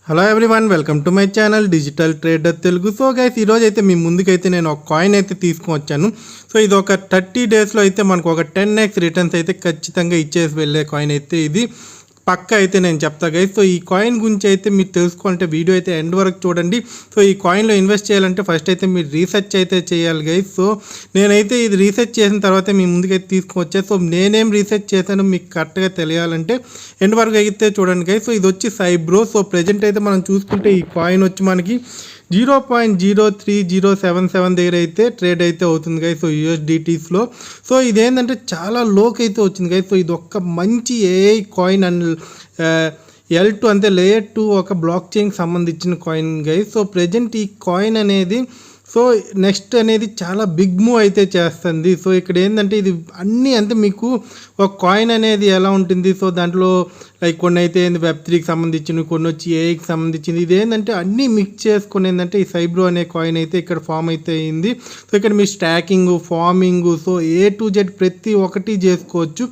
Hello everyone, welcome to my channel digital trader Telugu. So guys, ఈరోజు అయితే మీ ముందుకైతే నేను ఒక కాయిన్ అయితే తీసుకొని వచ్చాను. సో ఇది ఒక 30 డేస్లో అయితే మనకు ఒక 10x రిటర్న్స్ అయితే ఖచ్చితంగా ఇచ్చేసి వెళ్ళే కాయిన్ అయితే ఇది పక్క అయితే నేను చెప్తా గైస్. సో ఈ కాయిన్ గురించి అయితే మీరు తెలుసుకోవాలంటే వీడియో అయితే ఎండ్ వరకు చూడండి. సో ఈ కాయిన్లో ఇన్వెస్ట్ చేయాలంటే ఫస్ట్ అయితే మీరు రీసెర్చ్ అయితే చేయాలి గైస్. సో నేనైతే ఇది రీసెర్చ్ చేసిన తర్వాత మీ ముందుకైతే తీసుకొచ్చా. సో నేనేం రీసెర్చ్ చేశానో మీకు కరెక్ట్గా తెలియాలంటే ఎండ్ వరకు అయితే చూడండి గైస్. సో ఇది వచ్చి సైబ్రో. సో ప్రజెంట్ అయితే మనం చూసుకుంటే ఈ కాయిన్ వచ్చి మనకి 0.03077 దగ్గర అయితే ట్రేడ్ అయితే అవుతుంది గైస్. సో యూఎస్డిటీస్లో. సో ఇదేంటంటే చాలా లోకి అయితే వచ్చింది గైస్. సో ఇది ఒక్క మంచి ఏఐ కాయిన్ అండ్ L2 అంటే లేయర్ 2 ఒక బ్లాక్ చైన్కి సంబంధించిన కాయిన్ గైస్. సో ప్రజెంట్ ఈ కాయిన్ అనేది సో నెక్స్ట్ అనేది చాలా బిగ్ మూవ్ అయితే చేస్తుంది. సో ఇక్కడ ఏంటంటే ఇది అన్నీ అంటే మీకు ఒక కాయిన్ అనేది ఎలా ఉంటుంది. సో దాంట్లో లైక్ కొన్ని అయితే Web3కి సంబంధించినవి, కొన్ని వచ్చి ఏఐకి సంబంధించింది. ఇది ఏంటంటే అన్నీ మిక్స్ చేసుకుని ఏంటంటే ఈ సైబ్రో అనే కాయిన్ అయితే ఇక్కడ ఫామ్ అయితే అయింది. సో ఇక్కడ మీ staking, farming, so A to Z ప్రతి ఒక్కటి చేసుకోవచ్చు.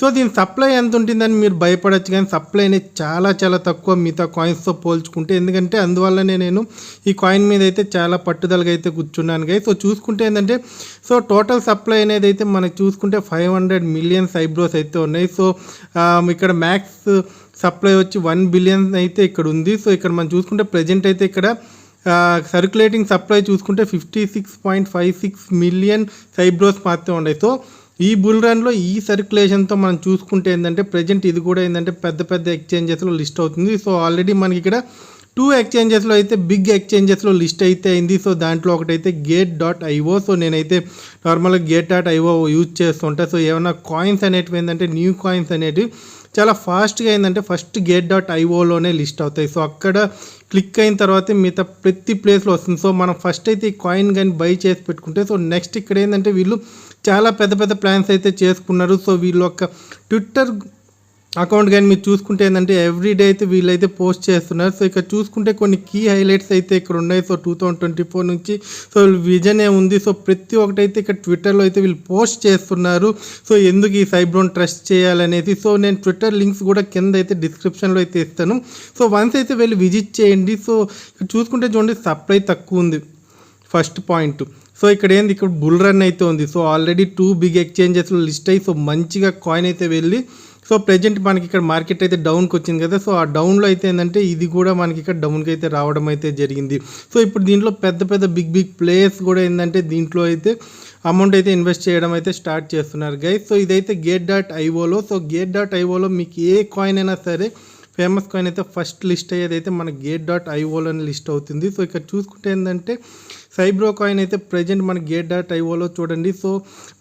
సో దీని సప్లై ఎంత ఉంటుందని మీరు భయపడచ్చు, కానీ సప్లై అనేది చాలా తక్కువ మిగతా కాయిన్స్తో పోల్చుకుంటే. ఎందుకంటే అందువల్లనే నేను ఈ కాయిన్ మీద అయితే చాలా పట్టుదలగా అయితే కూర్చున్నాను గైస్. సో చూసుకుంటే ఏంటంటే సో టోటల్ సప్లై అనేది అయితే మనకి చూసుకుంటే 500 మిలియన్ సైబ్రోస్ అయితే ఉన్నాయి. సో ఇక్కడ మ్యాక్స్ సప్లై వచ్చి 1 బిలియన్ అయితే ఇక్కడ ఉంది. సో ఇక్కడ మనం చూసుకుంటే ప్రజెంట్ అయితే ఇక్కడ సర్క్యులేటింగ్ సప్లై చూసుకుంటే 56.56 మిలియన్ సైబ్రోస్ మాత్రమే ఉన్నాయి. సో ఈ బుల్ రన్లో ఈ సర్క్యులేషన్తో మనం చూసుకుంటే ఏంటంటే ప్రజెంట్ ఇది కూడా ఏంటంటే పెద్ద ఎక్స్చేంజెస్లో లిస్ట్ అవుతుంది. సో ఆల్రెడీ మనకి ఇక్కడ 2 ఎక్స్చేంజెస్లో అయితే బిగ్ ఎక్స్చేంజెస్లో లిస్ట్ అయితే అయింది. సో దాంట్లో ఒకటైతే gate.io. సో నేనైతే నార్మల్గా gate.io యూజ్ చేస్తుంటా. సో ఏమైనా కాయిన్స్ అనేటివి ఏంటంటే న్యూ కాయిన్స్ అనేటివి చాలా ఫాస్ట్గా ఏంటంటే ఫస్ట్ gate.ioలోనే లిస్ట్ అవుతాయి. సో అక్కడ క్లిక్ అయిన తర్వాత మిగతా ప్రతి ప్లేస్లో వస్తుంది. సో మనం ఫస్ట్ అయితే ఈ కాయిన్ కానీ బై చేసి పెట్టుకుంటే సో నెక్స్ట్ ఇక్కడ ఏంటంటే వీళ్ళు చాలా పెద్ద ప్లాన్స్ అయితే చేసుకున్నారు. సో వీళ్ళు ఒక ట్విట్టర్ అకౌంట్ కానీ మీరు చూసుకుంటే ఏంటంటే ఎవ్రీడే అయితే వీళ్ళైతే పోస్ట్ చేస్తున్నారు. సో ఇక్కడ చూసుకుంటే కొన్ని కీ హైలైట్స్ అయితే ఇక్కడ ఉన్నాయి. సో 2024 నుంచి సో విజన్ ఉంది. సో ప్రతి ఒక్కటైతే ఇక్కడ ట్విట్టర్లో అయితే వీళ్ళు పోస్ట్ చేస్తున్నారు. సో ఎందుకు ఈ సైబ్రోన్ ట్రస్ట్ చేయాలనేది. సో నేను ట్విట్టర్ లింక్స్ కూడా కింద అయితే డిస్క్రిప్షన్లో అయితే ఇస్తాను. సో వన్స్ అయితే వెళ్ళి విజిట్ చేయండి. సో ఇక్కడ చూసుకుంటే చూడండి, సప్లై తక్కువ ఉంది ఫస్ట్ పాయింట్. సో ఇక్కడ ఏంది, ఇక్కడ బుల్ రన్ అయితే ఉంది. సో ఆల్రెడీ 2 బిగ్ ఎక్స్చేంజెస్లో లిస్ట్ అయ్యి సో మంచిగా కాయిన్ అయితే వెళ్ళి సో ప్రజెంట్ మనకి ఇక్కడ మార్కెట్ అయితే డౌన్కి వచ్చింది కదా. సో ఆ డౌన్లో అయితే ఏంటంటే ఇది కూడా మనకి ఇక్కడ డౌన్కి అయితే రావడం అయితే జరిగింది. సో ఇప్పుడు దీంట్లో పెద్ద బిగ్ ప్లేయర్స్ కూడా ఏంటంటే దీంట్లో అయితే అమౌంట్ అయితే ఇన్వెస్ట్ చేయడం అయితే స్టార్ట్ చేస్తున్నారు గైస్. సో ఇదైతే gate.ioలో. సో gate.ioలో మీకు ఏ కాయిన్ అయినా సరే ఫేమస్ కాయిన్ అయితే ఫస్ట్ లిస్ట్ అయ్యేది అయితే మన gate.ioలోనే లిస్ట్ అవుతుంది. సో ఇక్కడ చూసుకుంటే ఏంటంటే సైబ్రో కాయిన్ అయితే ప్రజెంట్ మన gate.ioలో చూడండి. సో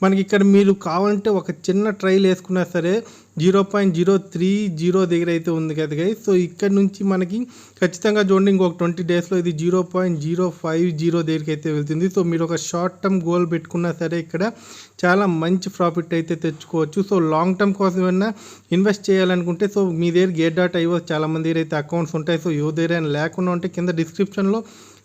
మనకి ఇక్కడ మీరు కావాలంటే ఒక చిన్న ట్రైల్ వేసుకున్నా సరే 0.030 దగ్గర అయితే ఉంది కదా గైస్. సో ఇక్కడ నుంచి మనకి ఖచ్చితంగా చూడండి ఇంకొక 20 డేస్లో ఇది 0.050 దగ్గరికి అయితే వెళ్తుంది. సో మీరు ఒక షార్ట్ టర్మ్ గోల్ పెట్టుకున్నా సరే ఇక్కడ చాలా మంచి ప్రాఫిట్ అయితే తెచ్చుకోవచ్చు. సో లాంగ్ టర్మ్ కోసం ఏమైనా ఇన్వెస్ట్ చేయాలనుకుంటే సో మీ దగ్గర gate.io చాలామంది దగ్గర అయితే అకౌంట్స్ ఉంటాయి. సో ఏ దగ్గర లేకుండా ఉంటే కింద డిస్క్రిప్షన్లో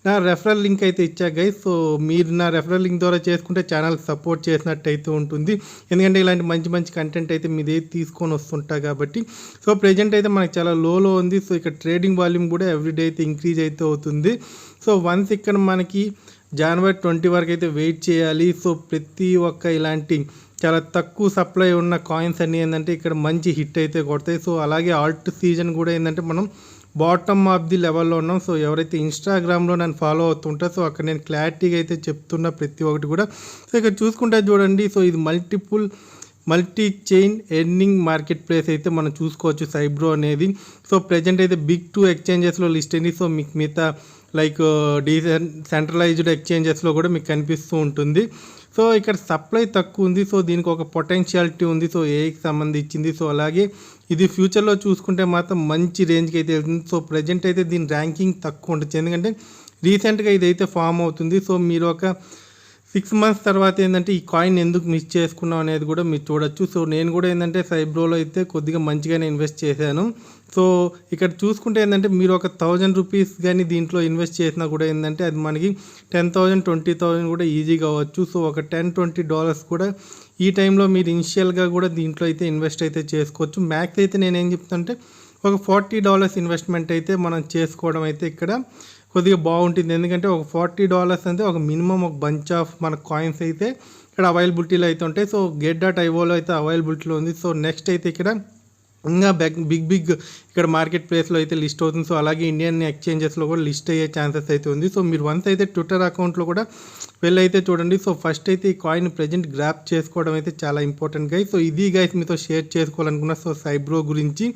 నా రెఫరల్ లింక్ అయితే ఇచ్చా గైస్. సో మీరు నా రెఫరల్ లింక్ ద్వారా చేసుకుంటే ఛానల్ సపోర్ట్ చేసినట్టు అయితే ఉంటుంది. ఎందుకంటే ఇలాంటి మంచి కంటెంట్ అయితే మీదే తీసుకొని వస్తుంటా కాబట్టి. సో ప్రజెంట్ అయితే మనకి చాలా లోలో ఉంది. సో ఇక్కడ ట్రేడింగ్ వాల్యూమ్ కూడా ఎవ్రీడే అయితే ఇంక్రీజ్ అయితే అవుతుంది. సో వన్స్ ఇక్కడ మనకి జనవరి 20 వరకు అయితే వెయిట్ చేయాలి. సో ప్రతి ఒక్క ఇలాంటి చాలా తక్కువ సప్లై ఉన్న కాయిన్స్ అన్నీ ఏంటంటే ఇక్కడ మంచి హిట్ అయితే కొడతాయి. సో అలాగే ఆల్ట్ సీజన్ కూడా ఏంటంటే మనం బాటమ్ ఆఫ్ ది లెవెల్లో ఉన్నాం. సో ఎవరైతే ఇన్స్టాగ్రామ్లో నన్ను ఫాలో అవుతుంటారో సో అక్కడ నేను క్లారిటీగా అయితే చెప్తున్నా ప్రతి ఒక్కటి కూడా. సో ఇక్కడ చూసుకుంటే చూడండి, సో ఇది multi chain earning market place అయితే మనం చూసుకోవచ్చు సైబ్రో అనేది. సో ప్రజెంట్ అయితే బిగ్ 2 ఎక్స్చేంజెస్లో లిస్ట్ అయింది. సో మీకు మిగతా లైక్ సెంట్రలైజ్డ్ ఎక్స్చేంజెస్లో కూడా మీకు కనిపిస్తూ ఉంటుంది. సో ఇక్కడ సప్లై తక్కువ ఉంది. సో దీనికి ఒక పొటెన్షియాలిటీ ఉంది. సో ఏకి సంబంధించింది. సో అలాగే ఇది ఫ్యూచర్లో చూసుకుంటే మాత్రం మంచి రేంజ్కి అయితే వెళ్తుంది. సో ప్రజెంట్ అయితే దీని ర్యాంకింగ్ తక్కువ ఉంటుంది, ఎందుకంటే రీసెంట్గా ఇదైతే ఫామ్ అవుతుంది. సో మీరు ఒక 6 మంత్స్ తర్వాత ఏంటంటే ఈ కాయిన్ ఎందుకు మిస్ చేసుకున్నాం అనేది కూడా మీరు చూడొచ్చు. సో నేను కూడా ఏంటంటే సైబ్రోలో అయితే కొద్దిగా మంచిగానే ఇన్వెస్ట్ చేశాను. సో ఇక్కడ చూసుకుంటే ఏంటంటే మీరు ఒక 1000 రూపీస్ కానీ దీంట్లో ఇన్వెస్ట్ చేసినా కూడా ఏంటంటే అది మనకి 10,000 20,000 కూడా ఈజీగా అవ్వచ్చు. సో ఒక $10-20 కూడా ఈ టైంలో మీరు ఇనిషియల్గా కూడా దీంట్లో అయితే ఇన్వెస్ట్ అయితే చేసుకోవచ్చు. మ్యాక్స్ అయితే నేను ఏం చెప్తానంటే ఒక $40 ఇన్వెస్ట్మెంట్ అయితే మనం చేసుకోవడం అయితే ఇక్కడ కొద్దిగా బాగుంటుంది. ఎందుకంటే ఒక $40 అంటే ఒక మినిమం ఒక బంచ్ ఆఫ్ మన కాయిన్స్ అయితే ఇక్కడ అవైలబిలిటీలో అయితే ఉంటాయి. సో get.ioలో అయితే అవైలబిలిటీలో ఉంది. సో నెక్స్ట్ అయితే ఇక్కడ ఇంకా బిగ్ ఇక్కడ మార్కెట్ ప్లేస్లో అయితే లిస్ట్ అవుతుంది. సో అలాగే ఇండియన్ ఎక్స్చేంజెస్లో కూడా లిస్ట్ అయ్యే ఛాన్సెస్ అయితే ఉంది. సో మీరు వన్స్ అయితే ట్విట్టర్ అకౌంట్లో కూడా వెళ్ళైతే చూడండి. సో ఫస్ట్ అయితే ఈ కాయిన్ ప్రజెంట్ గ్రాప్ చేసుకోవడం అయితే చాలా ఇంపార్టెంట్ గైస్. సో ఇది గైస్ మీతో షేర్ చేసుకోవాలనుకున్నా. సో సైబ్రో గురించి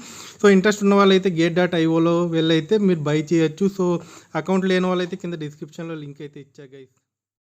సో ఇంట్రెస్ట్ ఉన్న వాళ్ళైతే get.ioలో వెళ్ళైతే మీరు బై చేయొచ్చు. సో అకౌంట్ లేని వాళ్ళైతే కింద డిస్క్రిప్షన్లో లింక్ అయితే ఇచ్చా గైస్.